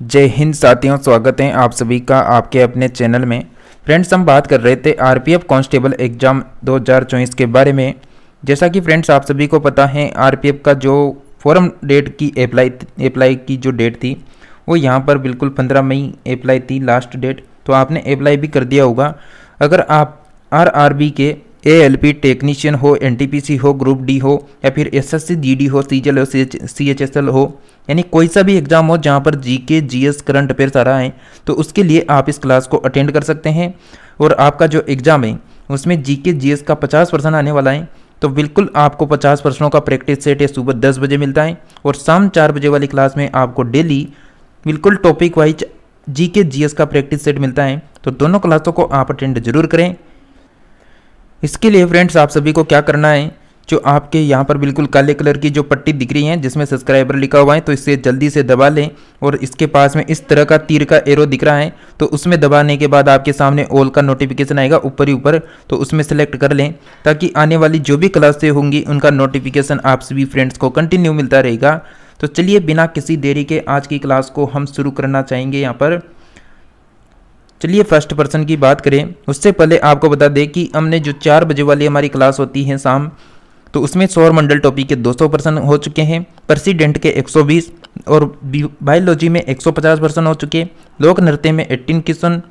जय हिंद साथियों, स्वागत है आप सभी का आपके अपने चैनल में। फ्रेंड्स, हम बात कर रहे थे आरपीएफ कांस्टेबल एग्ज़ाम 2024 के बारे में। जैसा कि फ्रेंड्स आप सभी को पता है, आरपीएफ का जो फॉर्म डेट की अप्लाई की जो डेट थी वो यहाँ पर बिल्कुल 15 मई अप्लाई थी लास्ट डेट। तो आपने अप्लाई भी कर दिया होगा। अगर आप आरआरबी के एएलपी टेक्नीशियन हो, एनटीपीसी हो, ग्रुप डी हो, या फिर एसएससी जीडी हो, सीजीएल हो, सीएचएसएल हो, यानी कोई सा भी एग्जाम हो जहां पर जीके जीएस करंट अफेयर्स आ रहा है, तो उसके लिए आप इस क्लास को अटेंड कर सकते हैं। और आपका जो एग्जाम है उसमें जीके जीएस का 50% आने वाला है। तो बिल्कुल आपको 50 प्रश्नों का प्रैक्टिस सेट है, सुबह 10 बजे मिलता है और शाम 4 बजे वाली क्लास में आपको डेली बिल्कुल टॉपिक वाइज जीके जीएस का प्रैक्टिस सेट मिलता है। तो दोनों क्लासों को आप अटेंड जरूर करें। इसके लिए फ्रेंड्स आप सभी को क्या करना है, जो आपके यहाँ पर बिल्कुल काले कलर की जो पट्टी दिख रही है जिसमें सब्सक्राइबर लिखा हुआ है, तो इसे जल्दी से दबा लें। और इसके पास में इस तरह का तीर का एरो दिख रहा है, तो उसमें दबाने के बाद आपके सामने ऑल का नोटिफिकेशन आएगा ऊपर ही ऊपर, तो उसमें सेलेक्ट कर लें ताकि आने वाली जो भी क्लासें होंगी उनका नोटिफिकेशन आप सभी फ्रेंड्स को कंटिन्यू मिलता रहेगा। तो चलिए बिना किसी देरी के आज की क्लास को हम शुरू करना चाहेंगे। यहाँ पर चलिए फर्स्ट पर्सन की बात करें। उससे पहले आपको बता दें कि हमने जो 4 बजे वाली हमारी क्लास होती है शाम, तो उसमें सौर मंडल टॉपिक के 200% हो चुके हैं, प्रेसिडेंट के 120 और बायोलॉजी में 150% हो चुके, लोक नृत्य में 18 क्वेश्चन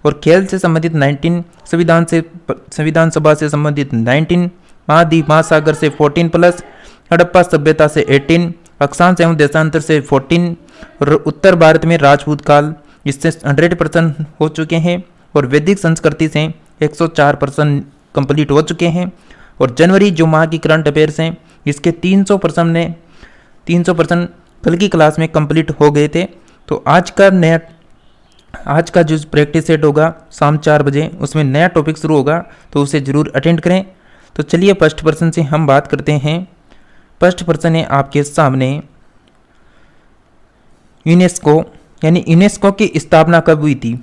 और खेल से संबंधित 19, संविधान सभा से संबंधित 19, महाद्वीप महासागर से 14+, हड़प्पा सभ्यता से 18, अक्षांश एवं देशांतर से 14 और उत्तर भारत में राजपूत काल इससे 100% हो चुके हैं और वैदिक संस्कृति से 104% कंप्लीट हो चुके हैं। और जनवरी जो माह की करंट अफेयर्स हैं इसके 300% कल की क्लास में कंप्लीट हो गए थे। तो आज का जो प्रैक्टिस सेट होगा शाम 4 बजे, उसमें नया टॉपिक शुरू होगा, तो उसे ज़रूर अटेंड करें। तो चलिए फर्स्ट पर्सन से हम बात करते हैं। फर्स्ट पर्सन है आपके सामने यूनेस्को, यानी यूनेस्को की स्थापना कब हुई थी।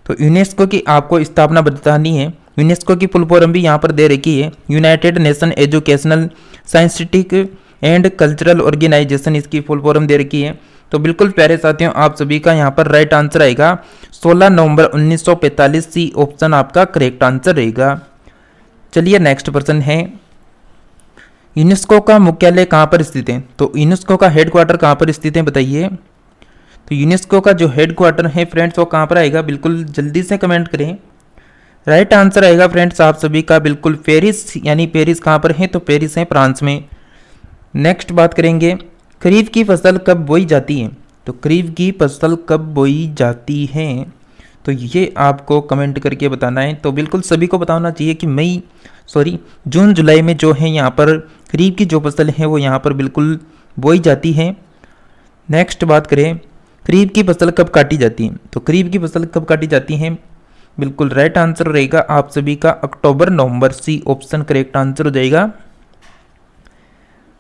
तो यूनेस्को की आपको स्थापना बतानी है। यूनेस्को की फुल फॉर्म भी यहाँ पर दे रखी है, United Nation Educational Scientific and Cultural Organization, इसकी फुल फॉर्म दे रखी है। तो बिल्कुल प्यारे साथियों, आप सभी का यहाँ पर राइट आंसर आएगा 16 नवंबर 1945, सी ऑप्शन आपका करेक्ट आंसर रहेगा। चलिए नेक्स्ट पर्सन है। यूनेस्को का मुख्यालय कहाँ पर स्थित है। तो यूनेस्को का हेडक्वार्टर कहाँ पर स्थित है बताइए। तो यूनेस्को का जो हेडक्वार्टर है फ्रेंड्स वो कहाँ पर आएगा, बिल्कुल जल्दी से कमेंट करें। राइट आंसर आएगा फ्रेंड्स आप सभी का बिल्कुल पेरिस, यानी पेरिस कहाँ पर है, तो पेरिस है फ्रांस में। नेक्स्ट बात करेंगे, खरीफ की फसल कब बोई जाती है। तो खरीफ की फसल कब बोई जाती है, तो ये आपको कमेंट करके बताना है। तो बिल्कुल सभी को बताना चाहिए कि जून जुलाई में जो है यहाँ पर खरीफ की जो फसल है वो यहाँ पर बिल्कुल बोई जाती है। नेक्स्ट बात करें, खरीफ की फसल कब काटी जाती है। तो खरीफ की फसल कब काटी जाती है, बिल्कुल राइट आंसर रहेगा आप सभी का अक्टूबर नवंबर, सी ऑप्शन करेक्ट आंसर हो जाएगा।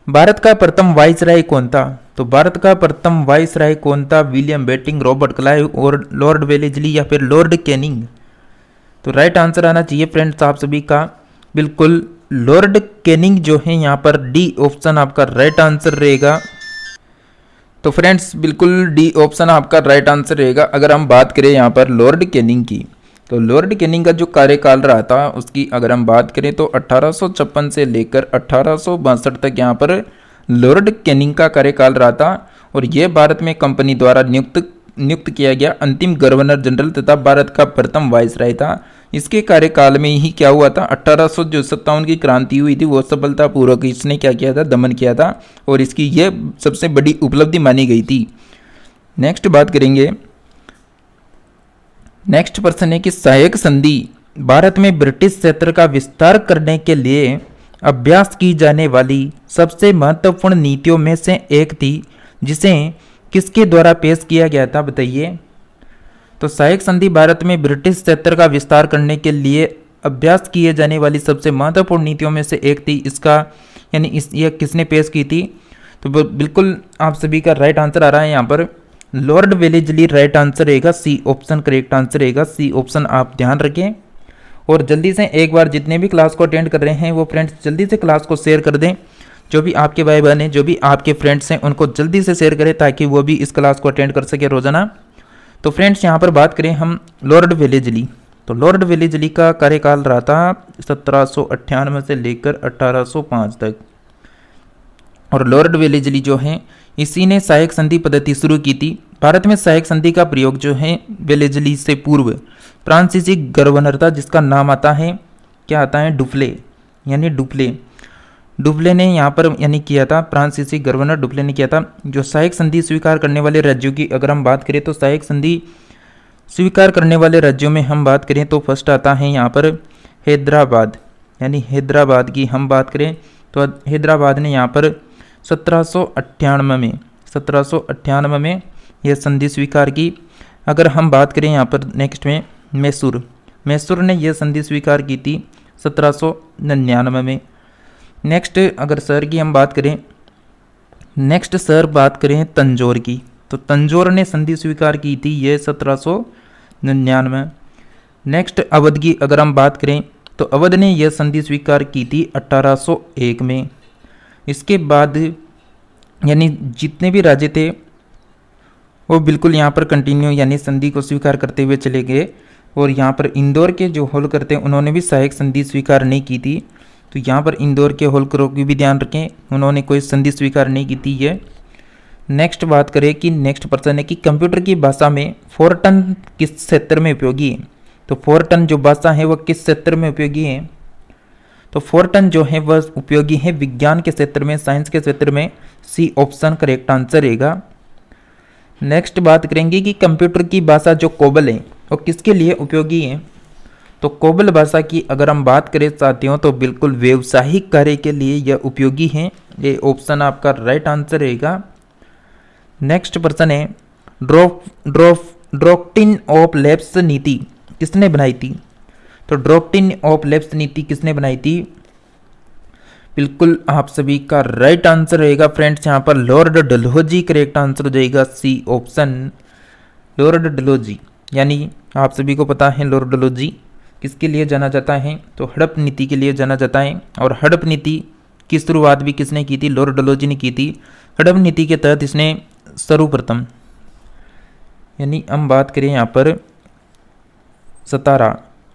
भारत का प्रथम वाइसराय कौन था। तो भारत का प्रथम वाइसराय कौन था, विलियम बेंटिंक, रॉबर्ट क्लाइव और लॉर्ड वेलेस्ली या फिर लॉर्ड कैनिंग। तो राइट आंसर आना चाहिए फ्रेंड्स आप सभी का बिल्कुल लॉर्ड कैनिंग जो है यहाँ पर डी ऑप्शन आपका राइट आंसर रहेगा। तो फ्रेंड्स बिल्कुल डी ऑप्शन आपका राइट आंसर रहेगा। अगर हम बात करें यहाँ पर लॉर्ड कैनिंग की, तो लॉर्ड कैनिंग का जो कार्यकाल रहा था उसकी अगर हम बात करें तो 1856 से लेकर 1862 तक यहाँ पर लॉर्ड कैनिंग का कार्यकाल रहा था। और ये भारत में कंपनी द्वारा नियुक्त किया गया अंतिम गवर्नर जनरल तथा भारत का प्रथम वाइसराय था। इसके कार्यकाल में ही क्या हुआ था, 1857 की क्रांति हुई थी, वो सफलतापूर्वक इसने क्या किया था, दमन किया था और इसकी ये सबसे बड़ी उपलब्धि मानी गई थी। नेक्स्ट बात करेंगे, नेक्स्ट पर्सन है कि सहायक संधि भारत में ब्रिटिश क्षेत्र का विस्तार करने के लिए अभ्यास की जाने वाली सबसे महत्वपूर्ण नीतियों में से एक थी, जिसे किसके द्वारा पेश किया गया था बताइए। तो सहायक संधि भारत में ब्रिटिश क्षेत्र का विस्तार करने के लिए अभ्यास किए जाने वाली सबसे महत्वपूर्ण नीतियों में से एक थी। इसका यानी यह किसने पेश की थी। तो बिल्कुल आप सभी का राइट आंसर आ रहा है यहाँ पर लॉर्ड वेलेस्ली राइट आंसर रहेगा, सी ऑप्शन करेक्ट आंसर रहेगा। सी ऑप्शन आप ध्यान रखें और जल्दी से एक बार जितने भी क्लास को अटेंड कर रहे हैं वो फ्रेंड्स जल्दी से क्लास को शेयर कर दें जो भी आपके भाई बहन हैं, जो भी आपके फ्रेंड्स हैं, उनको जल्दी से शेयर करें ताकि वो भी इस क्लास को अटेंड कर सके रोजाना। तो फ्रेंड्स यहाँ पर बात करें हम लॉर्ड वेलेजली, तो लॉर्ड वेलेजली का कार्यकाल रहा था 1798 से लेकर 1805 तक। और लॉर्ड वेलेजली जो है इसी ने सहायक संधि पद्धति शुरू की थी। भारत में सहायक संधि का प्रयोग जो है वेलेजली से पूर्व फ्रांसीसी गवर्नर था, जिसका नाम आता है, क्या आता है, डुप्ले, यानी डुप्ले ने यहाँ पर यानी किया था, फ्रांसीसी गवर्नर डुप्ले ने किया था। जो सहायक संधि स्वीकार करने वाले राज्यों की अगर हम बात करें तो सहायक संधि स्वीकार करने वाले राज्यों में हम बात करें तो फर्स्ट आता है यहाँ पर हैदराबाद, यानी हैदराबाद की हम बात करें तो हैदराबाद ने यहाँ पर 1798 में यह संधि स्वीकार की। अगर हम बात करें यहाँ पर नेक्स्ट में मैसूर ने यह संधि स्वीकार की थी 1799 में। नेक्स्ट अगर शहर की हम बात करें, नेक्स्ट शहर बात करें तंजौर की, तो तंजौर ने संधि स्वीकार की थी ये 1799। नेक्स्ट अवध की अगर हम बात करें तो अवध ने यह संधि स्वीकार की थी 1801 में। इसके बाद यानी जितने भी राज्य थे वो बिल्कुल यहाँ पर कंटिन्यू यानी संधि को स्वीकार करते हुए चले गए। और यहाँ पर इंदौर के जो होलकर थे उन्होंने भी सहायक संधि स्वीकार नहीं की थी, तो यहाँ पर इंदौर के होलकरों की भी ध्यान रखें, उन्होंने कोई संधि स्वीकार नहीं की थी ये। नेक्स्ट बात करें कि नेक्स्ट प्रश्न है कि कंप्यूटर की भाषा में फोरटन किस क्षेत्र में उपयोगी है, तो फोरटन जो भाषा है वह किस क्षेत्र में उपयोगी है, तो फोरटन जो है वह उपयोगी है विज्ञान के क्षेत्र में, साइंस के क्षेत्र में। सी ऑप्शन करेक्ट आंसर रहेगा। नेक्स्ट बात करेंगे कि कंप्यूटर की भाषा जो कोबल है वो किसके लिए उपयोगी है, तो कोबल भाषा की अगर हम बात करें साथियों तो बिल्कुल व्यवसायिक कार्य के लिए यह उपयोगी है, ये ऑप्शन आपका राइट आंसर रहेगा। नेक्स्ट प्रश्न है डॉक्ट्रिन ऑफ लेप्स नीति किसने बनाई थी, तो डॉक्ट्रिन ऑफ लेप्स नीति किसने बनाई थी, बिल्कुल आप सभी का राइट आंसर रहेगा फ्रेंड्स यहाँ पर लॉर्ड डलहौजी करेक्ट आंसर हो जाएगा, सी ऑप्शन लॉर्ड डलहौजी। यानी आप सभी को पता है लॉर्ड डलहौजी किसके लिए जाना जाता है, तो हड़प नीति के लिए जाना जाता है। और हड़प नीति की शुरुआत भी किसने की थी, लॉर्ड डलहौजी ने की थी। हड़प नीति के तहत इसने सर्वप्रथम यानी हम बात करें यहाँ पर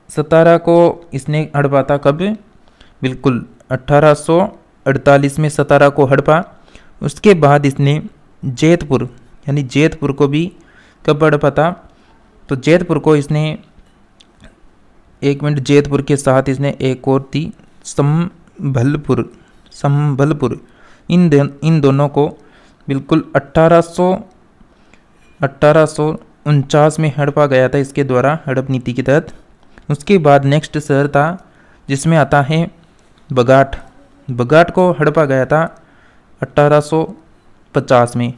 सतारा को इसने हड़पा था कब, बिल्कुल 1848 में सतारा को हड़पा। उसके बाद इसने जैतपुर यानी जैतपुर को भी कब हड़पा था, तो जैतपुर को इसने जैतपुर के साथ इसने एक और थी संभलपुर इन दोनों को बिल्कुल 1849 में हड़पा गया था इसके द्वारा हड़प नीति के तहत। उसके बाद नेक्स्ट शहर था जिसमें आता है बगाट को हड़पा गया था 1850 में।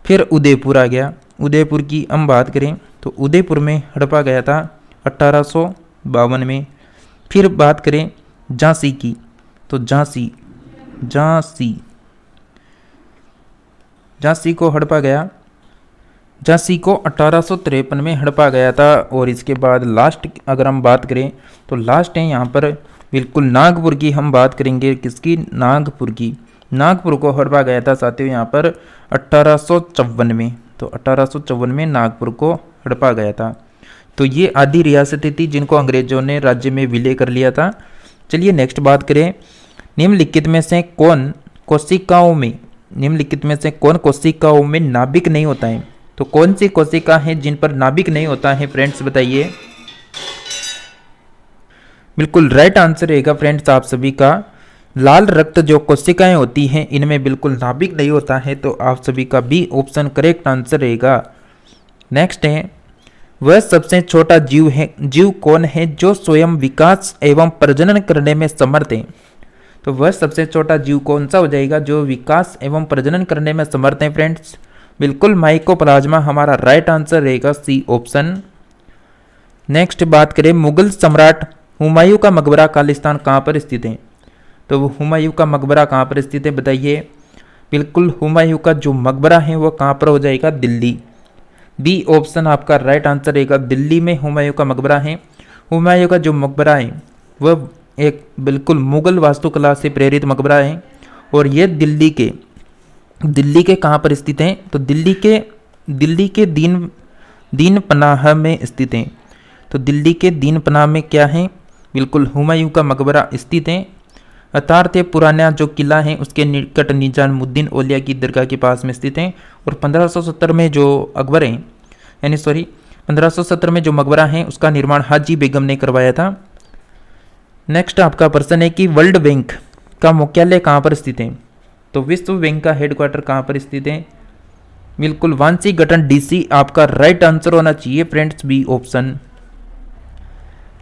फिर उदयपुर आ गया, उदयपुर की हम बात करें तो उदयपुर में हड़पा गया था 1852 में। फिर बात करें झांसी की, तो झांसी को हड़पा गया, झांसी को 1853 में हड़पा गया था। और इसके बाद लास्ट अगर हम बात करें तो लास्ट है यहाँ पर बिल्कुल नागपुर की हम बात करेंगे, किसकी, नागपुर को हड़पा गया था साथियों यहाँ पर 1854 में, तो 1854 में नागपुर को हड़पा गया था। तो ये आधी रियासतें थी जिनको अंग्रेजों ने राज्य में विलय कर लिया था। चलिए नेक्स्ट बात करें, निम्नलिखित में से कौन कोशिकाओं में नाभिक नहीं होता है, तो कौन सी कोशिका है जिन पर नाभिक नहीं होता है फ्रेंड्स बताइए। बिल्कुल राइट आंसर रहेगा फ्रेंड्स आप सभी का लाल रक्त जो कोशिकाएं होती हैं इनमें बिल्कुल नाभिक नहीं होता है, तो आप सभी का बी ऑप्शन करेक्ट आंसर रहेगा। नेक्स्ट है वह सबसे छोटा जीव कौन है जो स्वयं विकास एवं प्रजनन करने में समर्थ है, तो वह सबसे छोटा जीव कौन सा हो जाएगा जो विकास एवं प्रजनन करने में समर्थ है फ्रेंड्स, बिल्कुल माइकोप्लाज्मा हमारा राइट आंसर रहेगा, सी ऑप्शन। नेक्स्ट बात करें मुगल सम्राट हुमायूं का मकबरा खालिस्तान कहाँ पर स्थित है, तो वो हुमायूं का मकबरा कहाँ पर स्थित है बताइए। बिल्कुल हुमायूं का जो मकबरा है वो कहाँ पर हो जाएगा, दिल्ली, बी ऑप्शन आपका राइट आंसर रहेगा, दिल्ली में हुमायूं का मकबरा है। हुमायूं का जो मकबरा है वह एक बिल्कुल मुगल वास्तुकला से प्रेरित मकबरा है और ये दिल्ली के कहाँ पर स्थित हैं? तो दिल्ली के दीन पनाह में स्थित हैं। तो दिल्ली के दीन पनाह में क्या है? बिल्कुल हुमायूं का मकबरा स्थित है। अतारते पुराना जो किला है उसके निकट निजामुद्दीन औलिया की दरगाह के पास में स्थित है। और 1570 में जो अकबर हैं, 1570 में जो मकबरा है उसका निर्माण हाजी बेगम ने करवाया था। नेक्स्ट आपका प्रश्न है कि वर्ल्ड बैंक का मुख्यालय कहाँ पर स्थित है? तो विश्व बैंक का हेडक्वार्टर कहाँ पर स्थित है? बिल्कुल वाशिंगटन डीसी आपका राइट आंसर होना चाहिए फ्रेंड्स, बी ऑप्शन।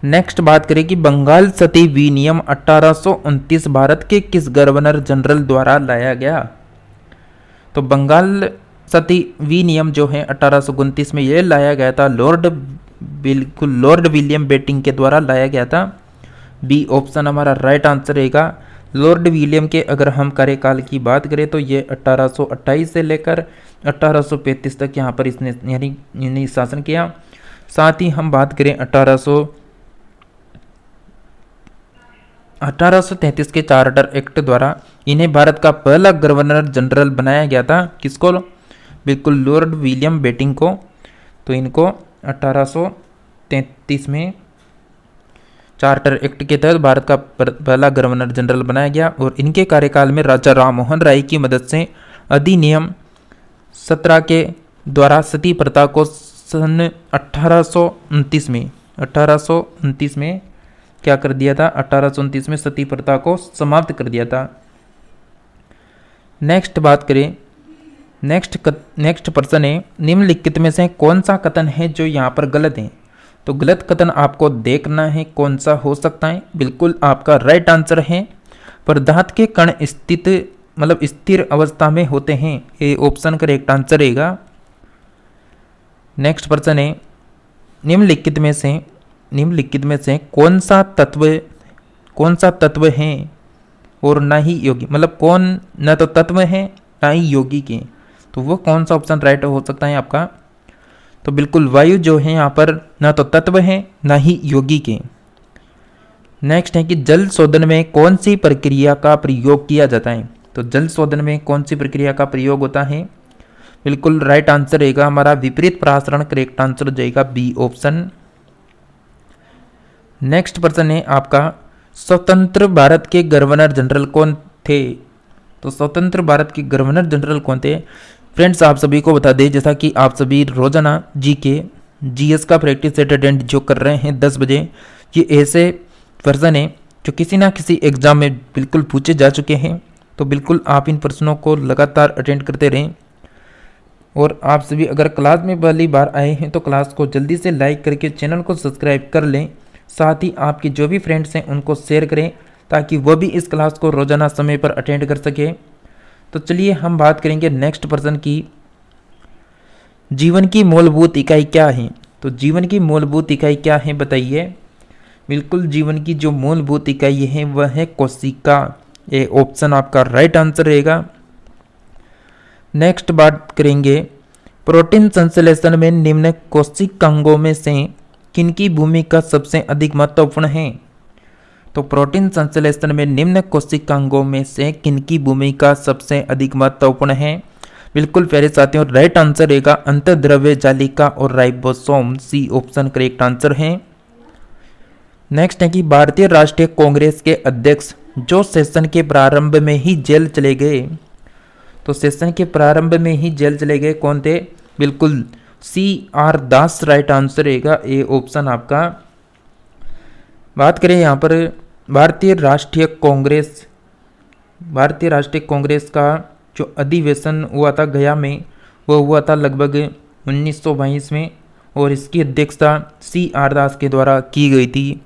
नेक्स्ट बात करें कि बंगाल सती विनियम 1829 भारत के किस गवर्नर जनरल द्वारा लाया गया? तो बंगाल सती विनियम जो है 1829 में यह लाया गया था लॉर्ड विलियम बेटिंग के द्वारा लाया गया था। बी ऑप्शन हमारा राइट आंसर रहेगा। लॉर्ड विलियम के अगर हम कार्यकाल की बात करें तो ये 1828 से लेकर 1835 तक यहाँ पर इसने यानी शासन किया। साथ ही हम बात करें 1833 के चार्टर एक्ट द्वारा इन्हें भारत का पहला गवर्नर जनरल बनाया गया था। किसको? बिल्कुल लॉर्ड विलियम बेटिंग को। तो इनको 1833 में चार्टर एक्ट के तहत भारत का पहला गवर्नर जनरल बनाया गया। और इनके कार्यकाल में राजा राममोहन राय की मदद से अधिनियम 17 के द्वारा सती प्रथा को सन 1829 में क्या कर दिया था? 1829 में सती प्रथा को समाप्त कर दिया था। नेक्स्ट बात करें, नेक्स्ट प्रश्न है निम्नलिखित में से कौन सा कथन है जो यहाँ पर गलत है? तो गलत कथन आपको देखना है कौन सा हो सकता है। बिल्कुल आपका राइट आंसर है पदार्थ के कण स्थिर अवस्था में होते हैं। ये ऑप्शन करेक्ट आंसर रहेगा। नेक्स्ट प्रश्न है निम्नलिखित में से कौन सा तत्व है और ना ही योगी, मतलब कौन न तो तत्व है ना ही योगी के, तो वो कौन सा ऑप्शन राइट हो सकता है आपका? तो बिल्कुल वायु जो है यहाँ पर ना तो तत्व है ना ही योगी के। नेक्स्ट है कि जल शोधन में कौन सी प्रक्रिया का प्रयोग किया जाता है? तो जल शोधन में कौन सी प्रक्रिया का प्रयोग होता है? बिल्कुल राइट आंसर रहेगा हमारा विपरीत परासरण, करेक्ट आंसर हो जाएगा बी ऑप्शन। नेक्स्ट प्रश्न है आपका स्वतंत्र भारत के गवर्नर जनरल कौन थे? तो स्वतंत्र भारत के गवर्नर जनरल कौन थे? फ्रेंड्स आप सभी को बता दें जैसा कि आप सभी रोजाना जीएस का प्रैक्टिस सेट अटेंड जो कर रहे हैं 10 बजे, ये ऐसे वर्जन है जो किसी ना किसी एग्जाम में बिल्कुल पूछे जा चुके हैं। तो बिल्कुल आप इन प्रश्नों को लगातार अटेंड करते रहें। और आप सभी अगर क्लास में पहली बार आए हैं तो क्लास को जल्दी से लाइक करके चैनल को सब्सक्राइब कर लें। साथ ही आपके जो भी फ्रेंड्स हैं उनको शेयर करें ताकि वो भी इस क्लास को रोजाना समय पर अटेंड कर सके। तो चलिए हम बात करेंगे नेक्स्ट प्रश्न की, जीवन की मूलभूत इकाई क्या है? तो जीवन की मूलभूत इकाई क्या है बताइए? बिल्कुल जीवन की जो मूलभूत इकाई है वह है कोशिका। ये ऑप्शन आपका राइट आंसर रहेगा। नेक्स्ट बात करेंगे प्रोटीन संश्लेषण में निम्न कोशिकांगों में से किनकी भूमिका सबसे अधिक महत्वपूर्ण है? तो प्रोटीन संश्लेषण में निम्न कोशिकांगों में से किनकी भूमिका सबसे अधिक महत्वपूर्ण है? बिल्कुल प्यारे साथियों राइट आंसर रहेगा अंतर्द्रव्य जालिका और ribosome, C option correct answer है। नेक्स्ट है कि भारतीय राष्ट्रीय कांग्रेस के अध्यक्ष जो सेशन के प्रारंभ में ही जेल चले गए, तो सेशन के प्रारंभ में ही जेल चले गए कौन थे? बिल्कुल CR दास राइट आंसर रहेगा, ए ऑप्शन आपका। बात करें यहाँ पर भारतीय राष्ट्रीय कांग्रेस का जो अधिवेशन हुआ था गया में, वो हुआ था लगभग 1922 में और इसकी अध्यक्षता CR दास के द्वारा की गई थी।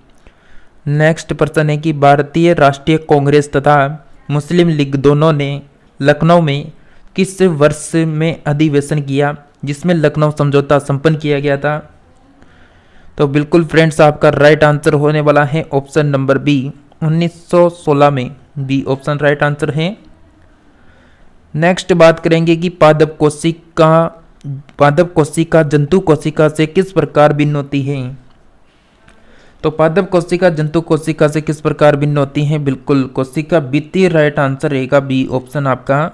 नेक्स्ट प्रश्न है कि भारतीय राष्ट्रीय कांग्रेस तथा मुस्लिम लीग दोनों ने लखनऊ में किस वर्ष में अधिवेशन किया जिसमें लखनऊ समझौता संपन्न किया गया था? तो बिल्कुल फ्रेंड्स आपका राइट आंसर होने वाला है ऑप्शन नंबर बी, 1916 में, बी ऑप्शन राइट आंसर है। नेक्स्ट बात करेंगे कि पादप कोशिका जंतु कोशिका से किस प्रकार भिन्न होती है? तो पादप कोशिका जंतु कोशिका से किस प्रकार भिन्न होती हैं? बिल्कुल कोशिका भित्ति, राइट आंसर रहेगा बी ऑप्शन आपका।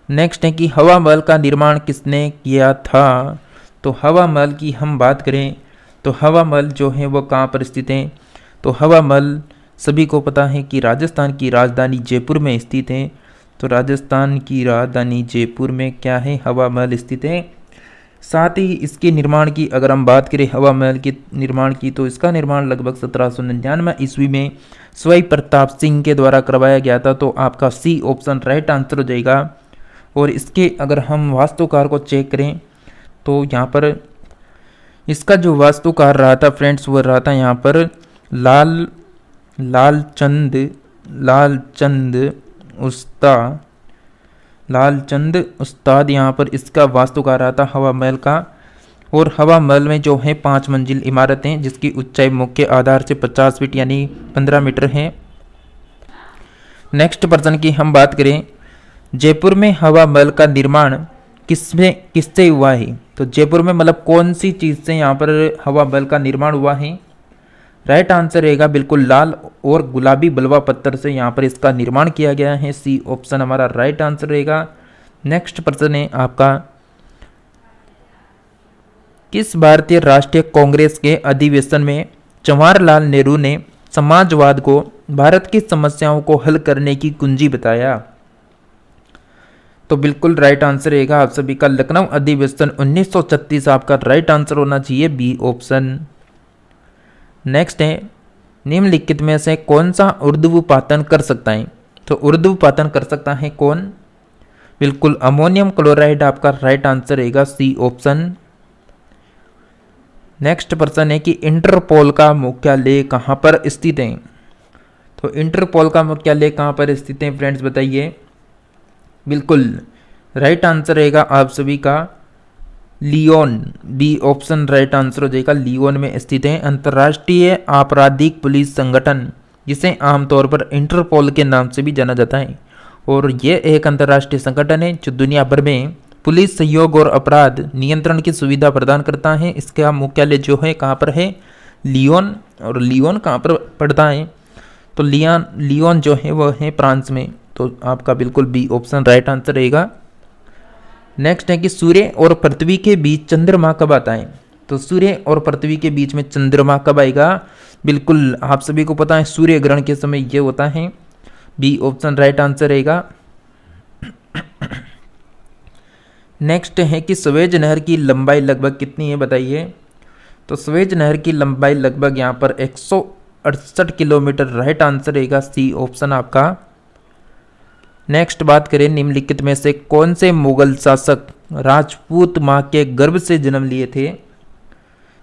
नेक्स्ट है कि हवा महल का निर्माण किसने किया था? तो हवा महल की हम बात करें तो हवा महल जो है वो कहाँ पर स्थित है? तो हवा महल सभी को पता है कि राजस्थान की राजधानी जयपुर में स्थित है। तो राजस्थान की राजधानी जयपुर में क्या है? हवा महल स्थित है। साथ ही इसके निर्माण की अगर हम बात करें हवा महल के निर्माण की, तो इसका निर्माण लगभग 1799 ईस्वी में सवाई प्रताप सिंह के द्वारा करवाया गया था। तो आपका सी ऑप्शन राइट आंसर हो जाएगा। और इसके अगर हम वास्तुकार को चेक करें तो यहाँ पर इसका जो वास्तुकार रहा था फ्रेंड्स, वो रहा था यहाँ पर लालचंद उस्ताद यहाँ पर इसका वास्तुकार रहा था हवा महल का। और हवा महल में जो है 5 मंजिल इमारतें जिसकी ऊंचाई मुख्य आधार से 50 फीट यानी 15 मीटर है। नेक्स्ट पर्सन की हम बात करें, जयपुर में हवा महल का निर्माण किससे हुआ है? तो जयपुर में मतलब कौन सी चीज़ से यहाँ पर हवा महल का निर्माण हुआ है? राइट आंसर रहेगा बिल्कुल लाल और गुलाबी बलुआ पत्थर से यहाँ पर इसका निर्माण किया गया है। सी ऑप्शन हमारा राइट आंसर रहेगा। नेक्स्ट प्रश्न है आपका, किस भारतीय राष्ट्रीय कांग्रेस के अधिवेशन में जवाहरलाल नेहरू ने समाजवाद को भारत की समस्याओं को हल करने की कुंजी बताया? तो बिल्कुल राइट आंसर रहेगा आप सभी का लखनऊ अधिवेशन 1936 आपका राइट आंसर होना चाहिए बी ऑप्शन। नेक्स्ट है, निम्नलिखित में से कौन सा ऊर्ध्वपातन कर सकता है? तो ऊर्ध्वपातन कर सकता है कौन? बिल्कुल अमोनियम क्लोराइड आपका राइट आंसर रहेगा सी ऑप्शन। नेक्स्ट प्रश्न है कि इंटरपोल का मुख्यालय कहाँ पर स्थित है? तो इंटरपोल का मुख्यालय कहाँ पर स्थित है फ्रेंड्स बताइए? बिल्कुल राइट आंसर रहेगा आप सभी का लियोन, बी ऑप्शन राइट आंसर हो जाएगा। लियोन में स्थित है अंतर्राष्ट्रीय आपराधिक पुलिस संगठन, जिसे आमतौर पर इंटरपोल के नाम से भी जाना जाता है। और ये एक अंतर्राष्ट्रीय संगठन है जो दुनिया भर में पुलिस सहयोग और अपराध नियंत्रण की सुविधा प्रदान करता है। इसका मुख्यालय जो है कहाँ पर है? लियोन। और लियोन कहाँ पर पड़ता है? तो लियोन जो है वह है फ्रांस में। तो आपका बिल्कुल बी ऑप्शन राइट आंसर रहेगा। नेक्स्ट है कि सूर्य और पृथ्वी के बीच चंद्रमा कब आता है? तो सूर्य और पृथ्वी के बीच में चंद्रमा कब आएगा? बिल्कुल आप सभी को पता है सूर्य ग्रहण के समय ये होता है। बी ऑप्शन राइट आंसर रहेगा। नेक्स्ट है कि स्वेज नहर की लंबाई लगभग कितनी है बताइए? तो स्वेज नहर की लंबाई लगभग यहाँ पर 168 किलोमीटर राइट आंसर रहेगा सी ऑप्शन आपका। नेक्स्ट बात करें, निम्नलिखित में से कौन से मुगल शासक राजपूत माँ के गर्भ से जन्म लिए थे?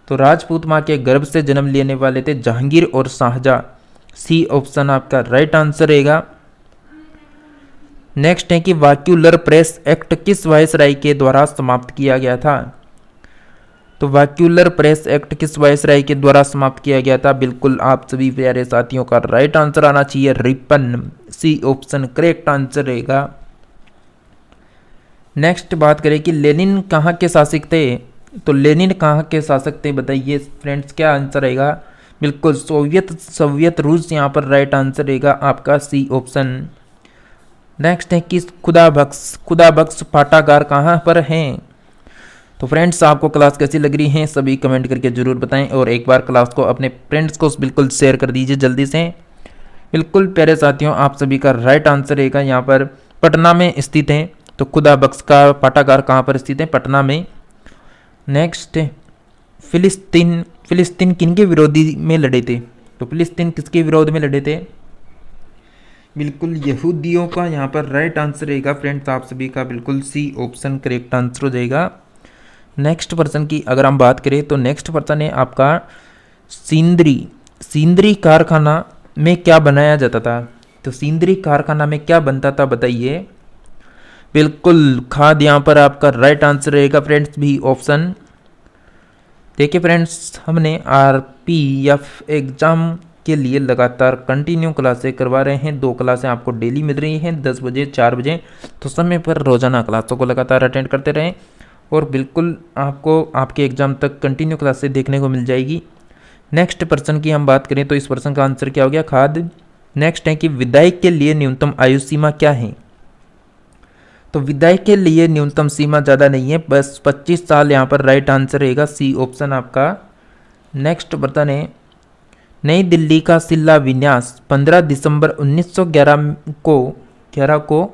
तो राजपूत माँ के गर्भ से जन्म लेने वाले थे जहांगीर और शाहजहां। सी ऑप्शन आपका राइट आंसर रहेगा। नेक्स्ट है कि वाक्यूलर प्रेस एक्ट किस वायसराय के द्वारा समाप्त किया गया था? तो वाक्यूलर प्रेस एक्ट किस वायसराय के द्वारा समाप्त किया गया था? बिल्कुल आप सभी प्यारे साथियों का राइट आंसर आना चाहिए Ripon. C option correct answer रहेगा। नेक्स्ट बात करें कि लेनिन कहाँ के शासक थे? तो लेनिन कहाँ के शासक थे बताइए फ्रेंड्स, क्या आंसर रहेगा? बिल्कुल सोवियत रूस यहाँ पर राइट आंसर रहेगा आपका सी ऑप्शन। नेक्स्ट है कि खुदा बख्श पाठागार कहाँ पर है? तो फ्रेंड्स आपको क्लास कैसी लग रही है सभी कमेंट करके जरूर बताएं। और एक बार क्लास को अपने फ्रेंड्स को बिल्कुल शेयर कर दीजिए जल्दी से। बिल्कुल प्यारे साथियों आप सभी का राइट आंसर रहेगा यहाँ पर पटना में स्थित है। तो खुदा बख्श का पाठागार कहाँ पर स्थित है? पटना में। नेक्स्ट फिलिस्तीन किनके विरोधी में लड़े थे? तो फिलिस्तीन किसके विरोध में लड़े थे? बिल्कुल यहूदियों का यहाँ पर राइट आंसर रहेगा फ्रेंड्स आप सभी का बिल्कुल सी ऑप्शन करेक्ट आंसर हो जाएगा। नेक्स्ट पर्सन की अगर हम बात करें तो नेक्स्ट पर्सन है आपका सिंदरी कारखाना में क्या बनाया जाता था? तो सिंदरी कारखाना में क्या बनता था बताइए? बिल्कुल खाद यहाँ पर आपका राइट आंसर रहेगा फ्रेंड्स बी ऑप्शन। देखिए फ्रेंड्स हमने आरपीएफ एग्जाम के लिए लगातार कंटिन्यू क्लासें करवा रहे हैं। 2 क्लासें आपको डेली मिल रही हैं 10 बजे 4 बजे। तो समय पर रोजाना क्लासों को लगातार अटेंड करते रहें और बिल्कुल आपको आपके एग्ज़ाम तक कंटिन्यू क्लासेस देखने को मिल जाएगी। नेक्स्ट प्रश्न की हम बात करें तो इस प्रश्न का आंसर क्या हो गया, खाद। नेक्स्ट है कि विधायक के लिए न्यूनतम आयु सीमा क्या है। तो विधायक के लिए न्यूनतम सीमा ज़्यादा नहीं है, बस 25 साल यहाँ पर राइट आंसर रहेगा, सी ऑप्शन आपका। नेक्स्ट प्रश्न है, नई दिल्ली का शिला विन्यास 15 दिसंबर 1911 को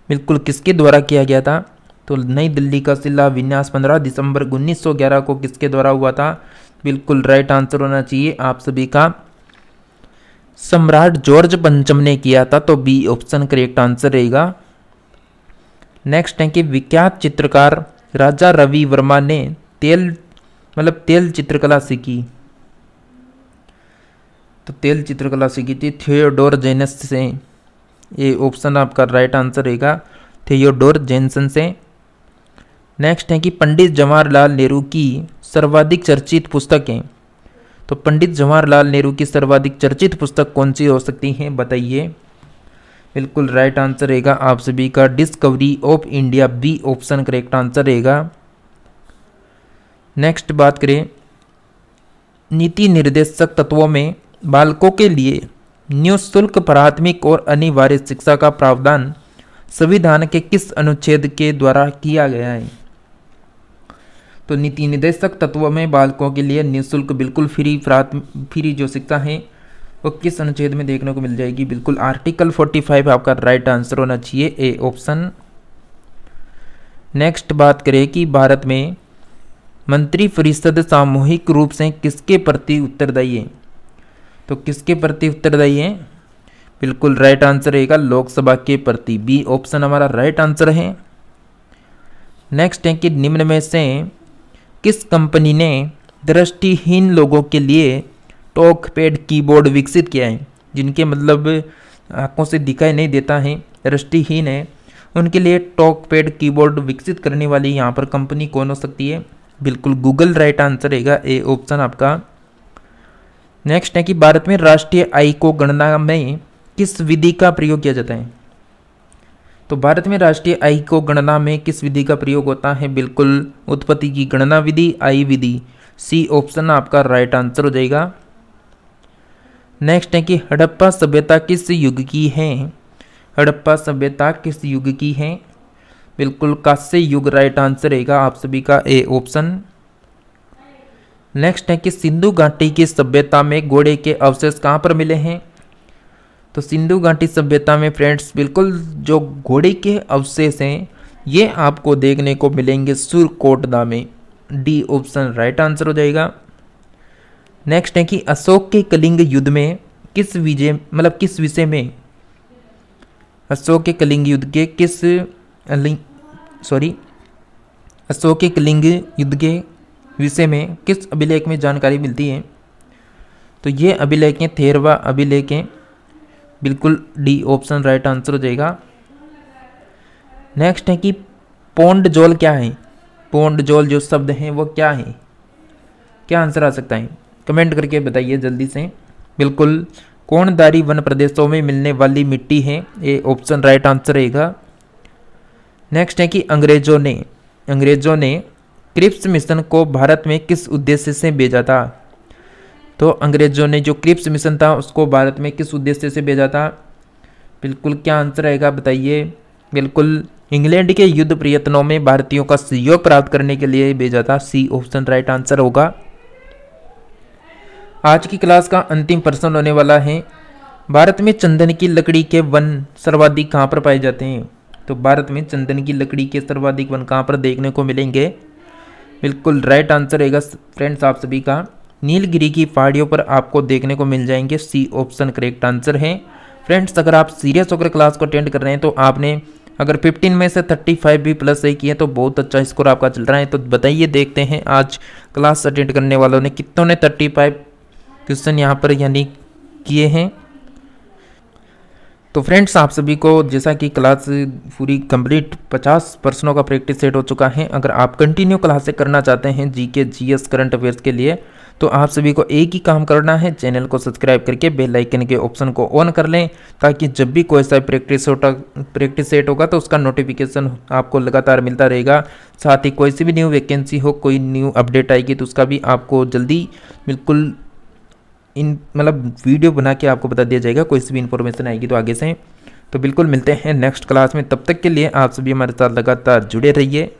बिल्कुल किसके द्वारा किया गया था। तो नई दिल्ली का शिला विन्यास 15 दिसंबर 1911 को किसके द्वारा हुआ था, बिल्कुल राइट आंसर होना चाहिए आप सभी का, सम्राट जॉर्ज पंचम ने किया था, तो बी ऑप्शन करेक्ट आंसर रहेगा। नेक्स्ट है कि विख्यात चित्रकार राजा रवि वर्मा ने तेल चित्रकला सीखी। तो तेल चित्रकला सीखी थी थियोडोर जेनस से, ये ऑप्शन आपका राइट आंसर रहेगा, थियोडोर जेनसन से। नेक्स्ट है कि पंडित जवाहरलाल नेहरू की सर्वाधिक चर्चित पुस्तकें। तो पंडित जवाहरलाल नेहरू की सर्वाधिक चर्चित पुस्तक कौन सी हो सकती है, बताइए। बिल्कुल राइट आंसर रहेगा आप सभी का Discovery of India, B option correct answer रहेगा। नेक्स्ट बात करें, नीति निर्देशक तत्वों में बालकों के लिए निःशुल्क प्राथमिक और अनिवार्य शिक्षा का प्रावधान संविधान के किस अनुच्छेद के द्वारा किया गया है। तो नीति निर्देशक तत्वों में बालकों के लिए निःशुल्क बिल्कुल फ्री जो शिक्षा है वो किस अनुच्छेद में देखने को मिल जाएगी, बिल्कुल आर्टिकल 45 आपका राइट आंसर होना चाहिए, ए ऑप्शन। नेक्स्ट बात करें कि भारत में मंत्रिपरिषद सामूहिक रूप से किसके प्रति उत्तरदायी है। तो किसके प्रति उत्तरदायी है, बिल्कुल राइट आंसर रहेगा लोकसभा के प्रति, बी ऑप्शन हमारा राइट आंसर है। नेक्स्ट है कि निम्न में से किस कंपनी ने दृष्टिहीन लोगों के लिए टॉक पैड कीबोर्ड विकसित किया है, जिनके मतलब आंखों से दिखाई नहीं देता है, दृष्टिहीन है, उनके लिए टॉक पैड कीबोर्ड विकसित करने वाली यहाँ पर कंपनी कौन हो सकती है, बिल्कुल गूगल राइट आंसर रहेगा, ए ऑप्शन आपका। नेक्स्ट है कि भारत में राष्ट्रीय आय को गणना में किस विधि का प्रयोग किया जाता है। तो भारत में राष्ट्रीय आय को गणना में किस विधि का प्रयोग होता है, बिल्कुल उत्पत्ति की गणना विधि, आय विधि, सी ऑप्शन आपका राइट आंसर हो जाएगा। नेक्स्ट है कि हड़प्पा सभ्यता किस युग की है। हड़प्पा सभ्यता किस युग की है, बिल्कुल कांस्य युग राइट आंसर रहेगा आप सभी का, ए ऑप्शन। नेक्स्ट है कि सिंधु घाटी की सभ्यता में घोड़े के अवशेष कहाँ पर मिले हैं। तो सिंधु घाटी सभ्यता में फ्रेंड्स बिल्कुल जो घोड़े के अवशेष हैं ये आपको देखने को मिलेंगे सुरकोटदा में, डी ऑप्शन राइट आंसर हो जाएगा। नेक्स्ट है कि अशोक के कलिंग युद्ध में किस विषय में, अशोक के कलिंग युद्ध के अशोक के कलिंग युद्ध के विषय में किस अभिलेख में जानकारी मिलती है। तो ये अभिलेख हैं थेरवा अभिलेख हैं, बिल्कुल डी ऑप्शन राइट आंसर हो जाएगा। नेक्स्ट है कि पोंडजोल क्या है। पोंडजोल जो शब्द है वो क्या है, क्या आंसर आ सकता है, कमेंट करके बताइए जल्दी से। बिल्कुल कोणधारी वन प्रदेशों में मिलने वाली मिट्टी है, ये ऑप्शन राइट आंसर रहेगा। नेक्स्ट है कि अंग्रेजों ने क्रिप्स मिशन को भारत में किस उद्देश्य से भेजा था। तो अंग्रेजों ने जो क्रिप्स मिशन था उसको भारत में किस उद्देश्य से भेजा था, बिल्कुल क्या आंसर रहेगा बताइए। बिल्कुल इंग्लैंड के युद्ध प्रयत्नों में भारतीयों का सहयोग प्राप्त करने के लिए भेजा था, सी ऑप्शन राइट आंसर होगा। आज की क्लास का अंतिम प्रश्न होने वाला है, भारत में चंदन की लकड़ी के वन सर्वाधिक कहाँ पर पाए जाते हैं। तो भारत में चंदन की लकड़ी के सर्वाधिक वन कहाँ पर देखने को मिलेंगे, बिल्कुल राइट आंसर रहेगा फ्रेंड्स आप सभी का नीलगिरी की पहाड़ियों पर आपको देखने को मिल जाएंगे, सी ऑप्शन करेक्ट आंसर है। फ्रेंड्स अगर आप सीरियस होकर क्लास को अटेंड कर रहे हैं तो आपने अगर 15 में से 35 भी प्लस सही किए तो बहुत अच्छा स्कोर आपका चल रहा है। तो बताइए देखते हैं आज क्लास अटेंड करने वालों ने कितनों ने 35 क्वेश्चन यहाँ पर यानी किए हैं। तो फ्रेंड्स आप सभी को जैसा कि क्लास पूरी कंप्लीट 50 प्रश्नों का प्रैक्टिस सेट हो चुका है। अगर आप कंटिन्यू क्लासें करना चाहते हैं जीके जीएस करंट अफेयर्स के लिए तो आप सभी को एक ही काम करना है, चैनल को सब्सक्राइब करके बेल आइकन के ऑप्शन को ऑन कर लें ताकि जब भी कोई सा प्रैक्टिस सेट होगा तो उसका नोटिफिकेशन आपको लगातार मिलता रहेगा। साथ ही कोई सी भी न्यू वैकेंसी हो, कोई न्यू अपडेट आएगी तो उसका भी आपको जल्दी बिल्कुल इन मतलब वीडियो बना के आपको बता दिया जाएगा, कोई सी भी इन्फॉर्मेशन आएगी तो आगे से। तो बिल्कुल मिलते हैं नेक्स्ट क्लास में, तब तक के लिए आप सभी हमारे साथ लगातार जुड़े रहिए।